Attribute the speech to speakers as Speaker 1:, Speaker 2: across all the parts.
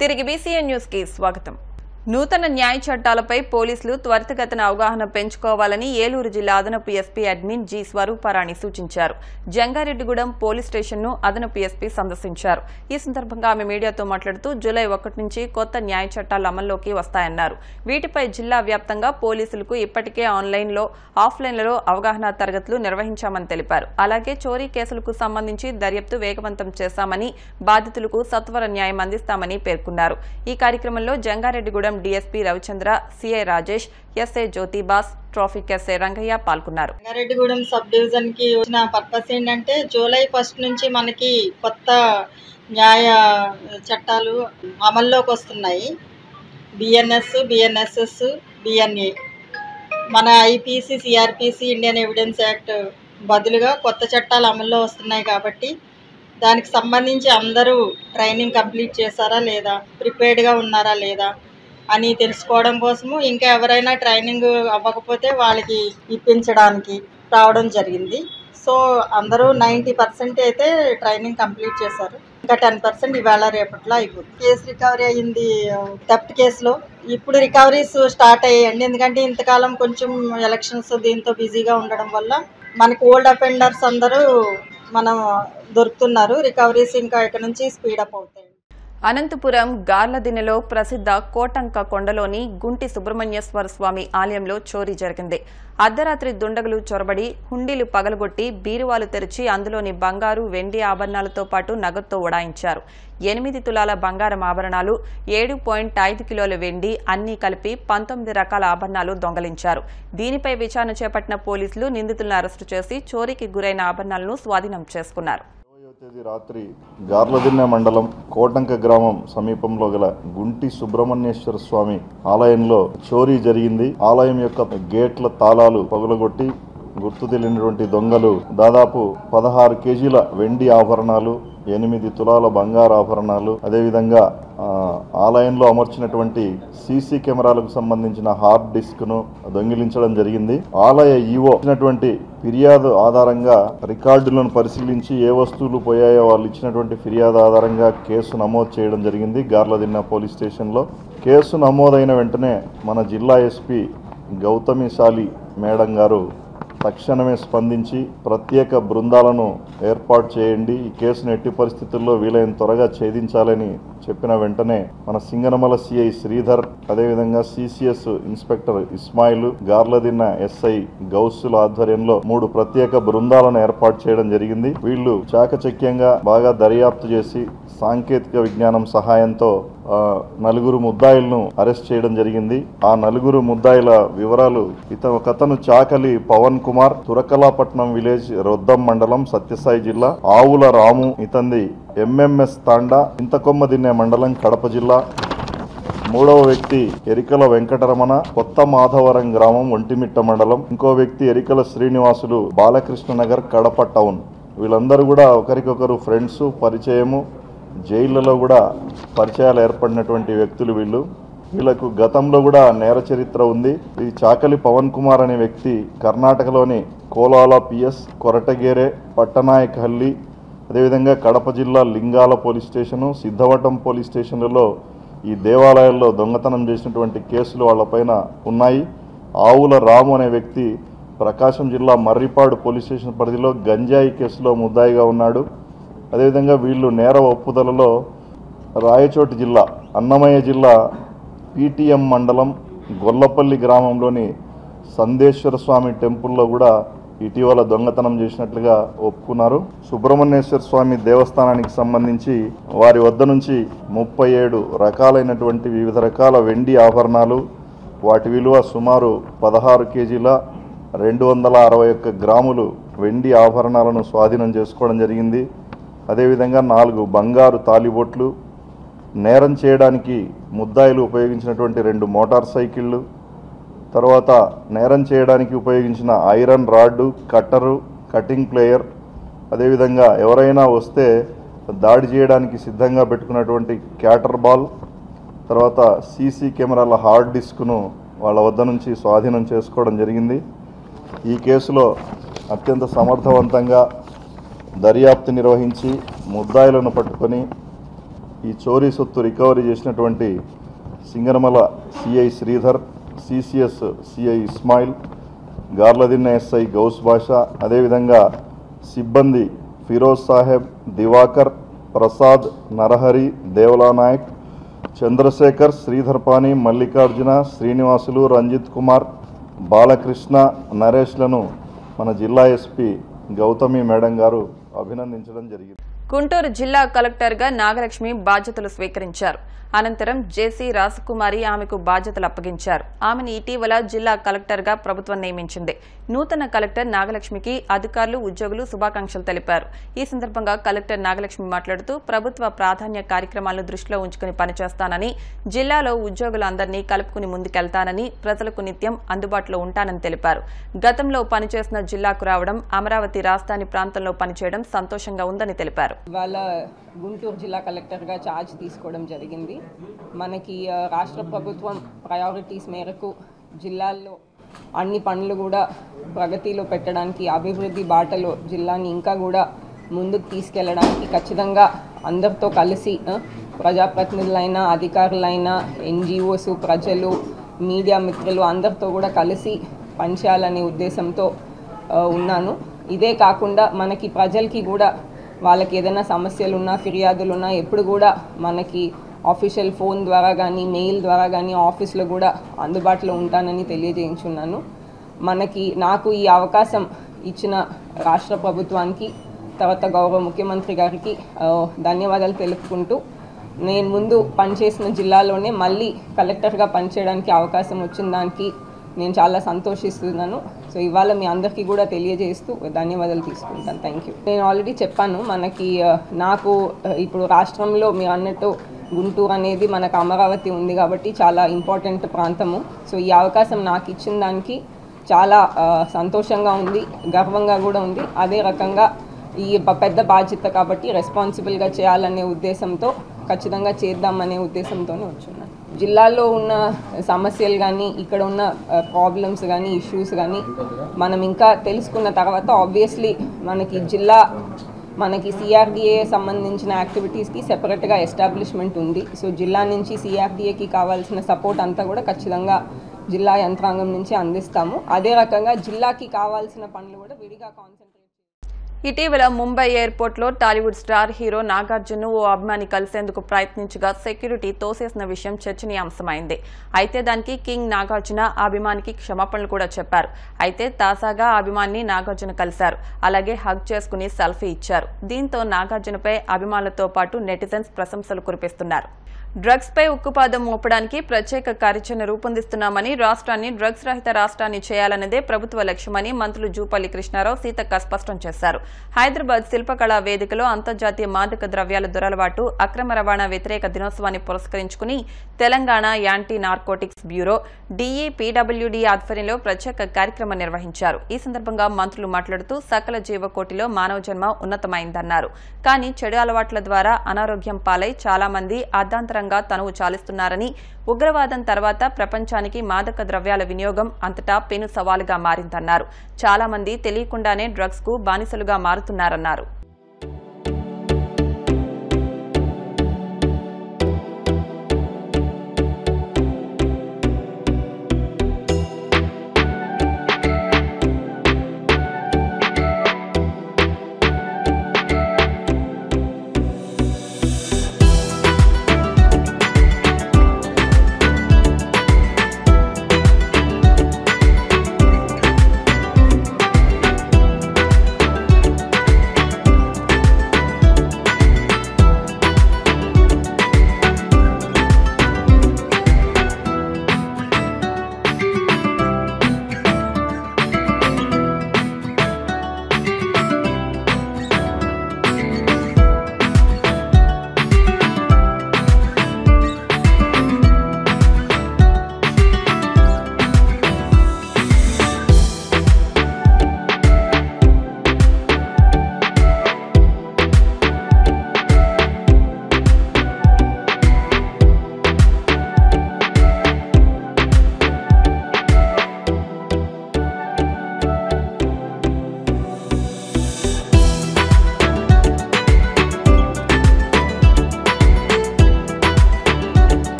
Speaker 1: తిరిగి BCN news కి స్వాగతం. నూతన న్యాయ చట్టాలపై పోలీసులు త్వరితగతిన అవగాహన పెంచుకోవాలని ఏలూరు జిల్లా అదనపు ఎస్పీ అడ్మిన్ జి స్వరూపారాణి సూచించారు. జంగారెడ్డిగూడెం పోలీస్ స్టేషన్ను అదనపు ఎస్పీ సందర్శించారు. ఈ సందర్భంగా ఆమె మీడియాతో మాట్లాడుతూ జూలై 1 నుంచి కొత్త న్యాయ చట్టాలు అమల్లోకి వస్తాయన్నారు. వీటిపై జిల్లా వ్యాప్తంగా పోలీసులకు ఇప్పటికే ఆన్లైన్లో, ఆఫ్లైన్లలో అవగాహన తరగతులు నిర్వహించామని తెలిపారు. అలాగే చోరీ కేసులకు సంబంధించి దర్యాప్తు వేగవంతం చేశామని, బాధితులకు సత్వర న్యాయం అందిస్తామని పేర్కొన్నారు. ఈ కార్యక్రమంలో Jangareddygudem DSP Ravichandra, CI Rajesh, SI Jyothibas, traffic SI Rangaiah పాల్గొన్నారు.
Speaker 2: జంగారెడ్డిగూడెం సబ్ డివిజన్ కి వచ్చిన పర్పస్ ఏంటంటే జూలై 1 నుంచి మనకి కొత్త న్యాయ చట్టాలు అమల్లోకి వస్తున్నాయి. BNS, BNSS, BNA. మన IPC, CrPC, Indian evidence act బదులుగా కొత్త చట్టాలు అమల్లో వస్తున్నాయి కాబట్టి దానికి సంబంధించి అందరూ ట్రైనింగ్ కంప్లీట్ చేశారా లేదా, ప్రిపేర్డ్గా ఉన్నారా లేదా అని తెలుసుకోవడం కోసము, ఇంకా ఎవరైనా ట్రైనింగ్ అవ్వకపోతే వాళ్ళకి ఇప్పించడానికి రావడం జరిగింది. సో అందరూ 90% అయితే ట్రైనింగ్ కంప్లీట్ చేశారు. ఇంకా 10% ఇవాళ రేపట్లో అయిపోతుంది. కేసు రికవరీ అయ్యింది థెఫ్ట్ కేసులో. ఇప్పుడు రికవరీస్ స్టార్ట్ అయ్యాయండి. ఎందుకంటే ఇంతకాలం కొంచెం ఎలక్షన్స్ దీంతో బిజీగా ఉండడం వల్ల మనకు ఓల్డ్ అఫెండర్స్ అందరూ మనం దొరుకుతున్నారు. రికవరీస్ ఇంకా ఇక్కడ నుంచి స్పీడప్ అవుతాయి.
Speaker 1: అనంతపురం గార్లదిన్నెలో ప్రసిద్ధ కోటంక కొండలోని గుంటి సుబ్రహ్మణ్యేశ్వర స్వామి ఆలయంలో చోరీ జరిగింది. అర్ధరాత్రి దుండగులు చొరబడి హుండీలు పగలగొట్టి బీరువాలు తెరిచి అందులోని బంగారు, వెండి ఆభరణాలతో పాటు నగదుతో ఉడాయించారు. 8 తులాల బంగారం ఆభరణాలు, 7.5 కిలోల వెండి అన్నీ కలిపి 19 రకాల ఆభరణాలు దొంగలించారు. దీనిపై విచారణ చేపట్టిన పోలీసులు నిందితులను అరెస్టు చేసి చోరీకి గురైన ఆభరణాలను స్వాధీనం చేసుకున్నారు.
Speaker 3: తేదీ రాత్రి గార్లదిన్నె మండలం కోటంక గ్రామం సమీపంలో గల గుంటి సుబ్రహ్మణ్యేశ్వర స్వామి ఆలయంలో చోరీ జరిగింది. ఆలయం యొక్క గేట్ల తాళాలు పగులగొట్టి గుర్తు తెలియనటువంటి దొంగలు దాదాపు 16 కేజీల వెండి ఆభరణాలు, 8 తులాల బంగారు ఆభరణాలు, అదేవిధంగా ఆలయంలో అమర్చినటువంటి సీసీ కెమెరాలకు సంబంధించిన హార్డ్ డిస్క్ ను దొంగిలించడం జరిగింది. ఆలయ ఈవో ఇచ్చినటువంటి ఫిర్యాదు ఆధారంగా రికార్డులను పరిశీలించి ఏ వస్తువులు పోయాయో వాళ్ళు ఇచ్చినటువంటి ఫిర్యాదు ఆధారంగా కేసు నమోదు చేయడం జరిగింది. గార్లదిన్నె పోలీస్ స్టేషన్లో కేసు నమోదైన వెంటనే మన జిల్లా ఎస్పీ గౌతమిశాలి మేడం గారు తక్షణమే స్పందించి ప్రత్యేక బృందాలను ఏర్పాటు చేయండి, ఈ కేసును ఎట్టి పరిస్థితుల్లో వీలైన త్వరగా ఛేదించాలని చెప్పిన వెంటనే మన సింగనమల సిఐ శ్రీధర్, అదేవిధంగా CCS inspector Ismail, Garladinne SI గౌసుల ఆధ్వర్యంలో 3 ప్రత్యేక బృందాలను ఏర్పాటు చేయడం జరిగింది. వీళ్ళు చాకచక్యంగా బాగా దర్యాప్తు చేసి సాంకేతిక విజ్ఞానం సహాయంతో 4 ముద్దాయిలను అరెస్ట్ చేయడం జరిగింది. ఆ 4 ముద్దాయిల వివరాలు ఒకతను చాకలి పవన్ కుమార్, తురకలాపట్నం విలేజ్, రొద్దం మండలం, సత్యసాయి జిల్లా. ఆవుల రాము ఇతంది ఎంఎంఎస్ తాండా, చింతకొమ్మదిన్నె మండలం, కడప జిల్లా. 3వ వ్యక్తి ఎరికల వెంకటరమణ, కొత్త మాధవరం గ్రామం, ఒంటిమిట్ట మండలం. ఇంకో వ్యక్తి ఎరికల శ్రీనివాసులు, బాలకృష్ణ నగర్, కడప టౌన్. వీళ్ళందరూ కూడా ఒకరికొకరు ఫ్రెండ్స్, పరిచయము, జైళ్లలో కూడా పరిచయాలు ఏర్పడినటువంటి వ్యక్తులు వీళ్ళు. వీళ్లకు గతంలో కూడా నేర చరిత్ర ఉంది. ఈ చాకలి పవన్ కుమార్ అనే వ్యక్తి కర్ణాటకలోని కోలాల పిఎస్, కొరటగేరే, పట్టనాయకహల్లి, అదేవిధంగా కడప జిల్లా లింగాల పోలీస్ స్టేషను, సిద్ధవటం పోలీస్ స్టేషన్లలో ఈ దేవాలయాల్లో దొంగతనం చేసినటువంటి కేసులు వాళ్లపైన ఉన్నాయి. ఆవుల రాము అనే వ్యక్తి ప్రకాశం జిల్లా మర్రిపాడు పోలీస్ స్టేషన్ పరిధిలో గంజాయి కేసులో ముద్దాయిగా ఉన్నాడు. అదేవిధంగా వీళ్ళు నేర ఒప్పుదలలో రాయచోటి జిల్లా, అన్నమయ్య జిల్లా పీటీఎం మండలం గొల్లపల్లి గ్రామంలోని సందేశ్వర స్వామి టెంపుల్లో కూడా ఇటీవల దొంగతనం చేసినట్లుగా ఒప్పుకున్నారు. సుబ్రహ్మణ్యేశ్వర స్వామి దేవస్థానానికి సంబంధించి వారి వద్ద నుంచి 37 రకాలైనటువంటి వివిధ రకాల వెండి ఆభరణాలు, వాటి విలువ సుమారు 16 కేజీల 261 గ్రాములు వెండి ఆభరణాలను స్వాధీనం చేసుకోవడం జరిగింది. అదేవిధంగా 4 బంగారు తాలిబొట్లు, నేరం చేయడానికి ముద్దాయిలు ఉపయోగించినటువంటి 2 మోటార్ సైకిళ్ళు, తర్వాత నేరం చేయడానికి ఉపయోగించిన ఐరన్ రాడ్డు, కట్టరు, కటింగ్ ప్లేయర్, అదేవిధంగా ఎవరైనా వస్తే దాడి చేయడానికి సిద్ధంగా పెట్టుకున్నటువంటి క్యాటర్ బాల్, తర్వాత సీసీ కెమెరాల హార్డ్ డిస్క్ను వాళ్ళ వద్ద నుంచి స్వాధీనం చేసుకోవడం జరిగింది. ఈ కేసులో అత్యంత సమర్థవంతంగా దర్యాప్తు నిర్వహించి ముద్దాయిలను పట్టుకొని ఈ చోరీ సొత్తు రికవరీ చేసినటువంటి Singanamala CI Sridhar, CCS CI Ismail, Garladinne SI Gouse Basha, అదేవిధంగా సిబ్బంది ఫిరోజ్ సాహెబ్, దివాకర్, ప్రసాద్, నరహరి, దేవలా నాయక్, చంద్రశేఖర్, శ్రీధర్ పాని, మల్లికార్జున, శ్రీనివాసులు, రంజిత్ కుమార్, బాలకృష్ణ, నరేష్లను మన జిల్లా ఎస్పీ గౌతమి మేడం గారు అభినందించడం జరిగింది.
Speaker 1: గుంటూరు జిల్లా కలెక్టర్గా నాగలక్ష్మి బాధ్యతలు స్వీకరించారు. అనంతరం జేసీ రాజకుమారి ఆమెకు బాధ్యతలు అప్పగించారు. ఆమెను ఇటీవల జిల్లా కలెక్టర్గా ప్రభుత్వం నియమించింది. నూతన కలెక్టర్ నాగలక్ష్మికి అధికారులు, ఉద్యోగులు శుభాకాంక్షలు తెలిపారు. ఈ సందర్భంగా కలెక్టర్ నాగలక్ష్మి మాట్లాడుతూ ప్రభుత్వ ప్రాధాన్య కార్యక్రమాలను దృష్టిలో ఉంచుకుని పనిచేస్తానని, జిల్లాలో ఉద్యోగులందరినీ కలుపుకుని ముందుకెళ్తానని, ప్రజలకు నిత్యం అందుబాటులో ఉంటానని తెలిపారు. గతంలో పనిచేసిన జిల్లాకు రావడం, అమరావతి రాజధాని ప్రాంతంలో పనిచేయడం సంతోషంగా ఉందని తెలిపారు.
Speaker 4: గుంటూరు జిల్లా కలెక్టర్గా ఛార్జ్ తీసుకోవడం జరిగింది. మనకి రాష్ట్ర ప్రభుత్వం ప్రయారిటీస్ మేరకు జిల్లాల్లో అన్ని పనులు కూడా ప్రగతిలో పెట్టడానికి, అభివృద్ధి బాటలో జిల్లాని ఇంకా కూడా ముందుకు తీసుకెళ్లడానికి ఖచ్చితంగా అందరితో కలిసి ప్రజాప్రతినిధులైనా, అధికారులైనా, ఎన్జిఓస్, ప్రజలు, మీడియా మిత్రులు అందరితో కూడా కలిసి పనిచేయాలనే ఉద్దేశంతో ఉన్నాను. ఇదే కాకుండా మనకి ప్రజలకి కూడా వాళ్ళకి ఏదైనా సమస్యలున్నా, ఫిర్యాదులున్నా ఎప్పుడు కూడా మనకి ఆఫీషియల్ ఫోన్ ద్వారా కానీ, మెయిల్ ద్వారా కానీ ఆఫీస్లో కూడా అందుబాటులో ఉంటానని తెలియజేయించున్నాను. నాకు ఈ అవకాశం ఇచ్చిన రాష్ట్ర ప్రభుత్వానికి, తర్వాత గౌరవ ముఖ్యమంత్రి గారికి ధన్యవాదాలు తెలుపుకుంటూ, నేను ముందు పనిచేసిన జిల్లాలోనే మళ్ళీ కలెక్టర్గా పనిచేయడానికి అవకాశం వచ్చిన దానికి నేను చాలా సంతోషిస్తున్నాను. సో ఇవాళ మీ అందరికీ కూడా తెలియజేస్తూ ధన్యవాదాలు తీసుకుంటాను. Thank you. నేను ఆల్రెడీ చెప్పాను, నాకు ఇప్పుడు రాష్ట్రంలో మీరు అన్నట్టు గుంటూరు అనేది మనకు అమరావతి ఉంది కాబట్టి చాలా ఇంపార్టెంట్ ప్రాంతము. సో ఈ అవకాశం నాకు ఇచ్చిన దానికి చాలా సంతోషంగా ఉంది, గర్వంగా కూడా ఉంది. అదే రకంగా ఈ పెద్ద బాధ్యత కాబట్టి రెస్పాన్సిబుల్గా చేయాలనే ఉద్దేశంతో ఖచ్చితంగా చేద్దామనే ఉద్దేశంతోనే వచ్చున్నాను. జిల్లాలో ఉన్న సమస్యలు కానీ, ఇక్కడ ఉన్న ప్రాబ్లమ్స్ కానీ, ఇష్యూస్ కానీ మనం ఇంకా తెలుసుకున్న తర్వాత ఆబ్వియస్లీ మనకి సిఆర్డిఏ సంబంధించిన యాక్టివిటీస్కి సెపరేట్గా ఎస్టాబ్లిష్మెంట్ ఉంది. సో జిల్లా నుంచి సిఆర్డిఏకి కావాల్సిన సపోర్ట్ అంతా కూడా ఖచ్చితంగా జిల్లా యంత్రాంగం నుంచి అందిస్తాము. అదే రకంగా జిల్లాకి కావాల్సిన పనులు కూడా విడిగా కాన్సంట్రేట్.
Speaker 1: ఇటీవల ముంబై ఎయిర్పోర్ట్లో టాలీవుడ్ స్టార్ హీరో నాగార్జునను ఓ అభిమాని కలిసేందుకు ప్రయత్నించగా సెక్యూరిటీ తోసేసిన విషయం చర్చనీయాంశమైంది. అయితే దానికి కింగ్ నాగార్జున ఆ అభిమానికి క్షమాపణలు కూడా చెప్పారు. అయితే తాజాగా ఆ అభిమానిని నాగార్జున కలిశారు. అలాగే హగ్ చేసుకుని సెల్ఫీ ఇచ్చారు. దీంతో నాగార్జునపై అభిమానులతో పాటు నెటిజన్స్ ప్రశంసలు కురిపిస్తున్నారు. డ్రగ్స్ పై ఉక్కుపాదం మోపడానికి ప్రత్యేక కార్యాచరణ రూపొందిస్తున్నామని, రాష్ట్రాన్ని డ్రగ్స్ రహిత రాష్ట్రాన్ని చేయాలన్నదే ప్రభుత్వ లక్ష్యమని మంత్రులు జూపల్లి కృష్ణారావు, సీతక్క స్పష్టం చేశారు. హైదరాబాద్ శిల్పకళా వేదికలో అంతర్జాతీయ మాదక ద్రవ్యాల దురలవాటు, అక్రమ రవాణా వ్యతిరేక దినోత్సవాన్ని పురస్కరించుకుని Telangana anti narcotics bureau, DEPWD ఆధ్వర్యంలో ప్రత్యేక కార్యక్రమం నిర్వహించారు. ఈ సందర్భంగా మంత్రులు మాట్లాడుతూ సకల జీవకోటిలో మానవ జన్మ ఉన్నతమైందన్నారు. కానీ చెడు అలవాట్ల ద్వారా అనారోగ్యం పాలై చాలా మంది అర్ధాంతరంగా తనువు చాలిస్తున్నారని, ఉగ్రవాదం తర్వాత ప్రపంచానికి మాదక ద్రవ్యాల వినియోగం అంతటా పెను సవాలుగా మారిందన్నారు. చాలా మంది తెలియకుండానే డ్రగ్స్ కు బానిసలుగా మారుతున్నారన్నారు.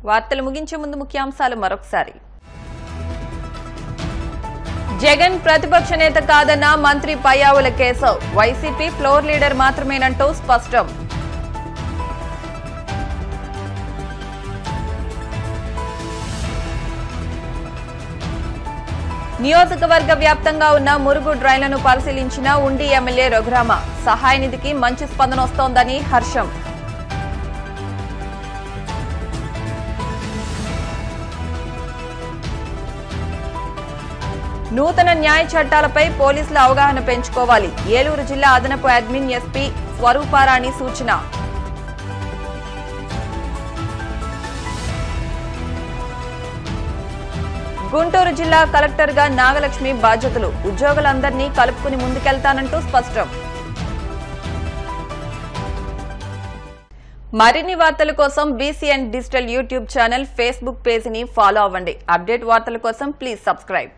Speaker 1: వార్తలు ముగించే ముందు ముఖ్యాంశాలు మరొకసారి. జగన్ ప్రతిపక్ష నేత కాదన్న మంత్రి Payyavula Keshav. YCP floor leader మాత్రమేనంటూ స్పష్టం. నియోజకవర్గ వ్యాప్తంగా ఉన్న మురుగు డ్రైన్లను పరిశీలించిన ఉండి ఎమ్మెల్యే రఘురామ. సహాయ నిధికి మంచి స్పందన వస్తోందని హర్షం. నూతన న్యాయ చట్టాలపై పోలీసుల అవగాహన పెంచుకోవాలి. ఏలూరు జిల్లా అదనపు అడ్మిన్ ఎస్పీ స్వరూపారాణి సూచన. గుంటూరు జిల్లా కలెక్టర్గా నాగలక్ష్మి బాధ్యతలు. ఉద్యోగులందరినీ కలుపుకుని ముందుకెళ్తానంటూ స్పష్టం. మరిన్ని వార్తల కోసం BCN digital YouTube channel, Facebook పేజీని ఫాలో అవ్వండి. అప్డేట్ వార్తల కోసం ప్లీజ్ సబ్స్క్రైబ్.